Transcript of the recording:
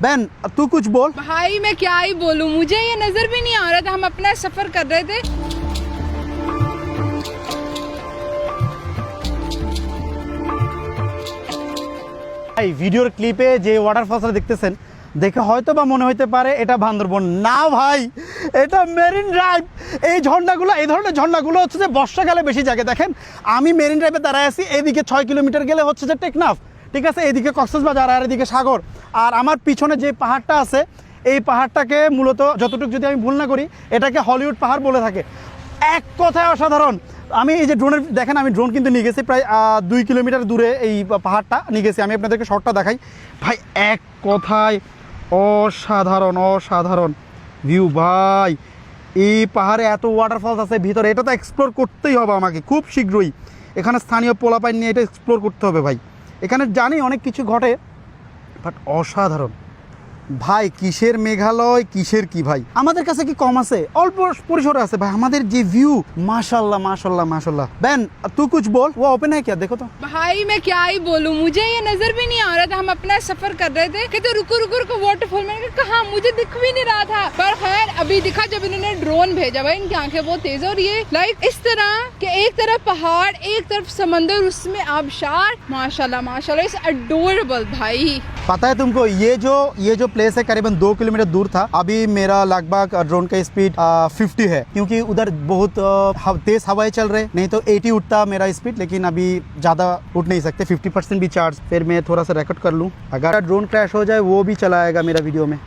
बहन तू कुछ बोल। भाई मैं क्या ही बोलूं, मुझे ये नजर भी नहीं आ रहा था, हम अपना सफर कर रहे थे। ভাই ভিডিওর ক্লিপে যে ওয়াটারফলসটা দেখতেছেন দেখে হয়তো বা মনে হইতে পারে এটা বান্দরবন না ভাই, এটা মেরিন ড্রাইভ। এই ঝর্ণাগুলো, এই ধরনের ঝর্ণাগুলো হচ্ছে যে বর্ষাকালে বেশি জাগে। দেখেন আমি মেরিন ড্রাইভে দাঁড়ায় আছি, এদিকে 6 কিলোমিটার গেলে হচ্ছে যে টেকনাফ, ঠিক আছে, এদিকে কক্সবাজার আর এদিকে সাগর। আর আমার পিছনে যে পাহাড়টা আছে এই পাহাড়টাকে মূলত যতটুকু যদি আমি ভুল না করি এটাকে হলিউড পাহাড় বলে থাকে। এক কথায় অসাধারণ। আমি এই যে ড্রোনের দেখেন, আমি ড্রোন কিন্তু নিয়ে গেছি প্রায় 2 কিলোমিটার দূরে এই পাহাড়টা নিয়ে গেছি। আমি আপনাদেরকে শর্টটা দেখাই ভাই, এক কথায় অসাধারণ অসাধারণ ভিউ ভাই। এই পাহাড়ে এত ওয়াটারফলস আছে ভিতরে, এটা তো এক্সপ্লোর করতেই হবে আমাকে খুব শীঘ্রই। এখানে স্থানীয় পোলাপাইন নিয়ে এটা এক্সপ্লোর করতে হবে ভাই। এখানে জানি অনেক কিছু ঘটে, বাট অসাধারণ ভাই। কিসের মেঘালয় কিসের কি ভাই, আমাদের কাছে কি কম আছে? অল্প পরিসরে আছে ভাই আমাদের যে ভিউ। মাশাল্লাহ মাশাল্লাহ माशाल्लाह। बहन तू कुछ बोल, वो ओपन है क्या? देखो तो भाई मैं क्या ही बोलूं, मुझे ये नजर भी नहीं आ रहा था, हम अपना सफर कर रहे थे। कहते रुको रुको रुको वाटरफॉल, मैंने कहा कहाँ, मुझे दिख भी नहीं रहा था। पर खैर अभी दिखा जब इन्होंने ड्रोन भेजा। भाई इनकी आंखें बहुत तेज है और ये लाइक इस तरह कि एक तरफ पहाड़ एक तरफ समंदर, उसमें आबशार। माशाल्लाह माशाल्लाह, इट्स अडोरेबल भाई। पता है तुमको ये जो प्लेस है करीबन 2 किलोमीटर दूर था। अभी मेरा लगभग ड्रोन का स्पीड 50 है, क्योंकि उधर बहुत तेज हवाएं चल रहे, नहीं तो 80 उठता मेरा स्पीड, लेकिन अभी ज़्यादा उठ नहीं सकते। 50% भी चार्ज, फिर मैं थोड़ा सा रिकॉर्ड कर लूँ। अगर ड्रोन क्रैश हो जाए वो भी चला आएगा मेरा वीडियो में।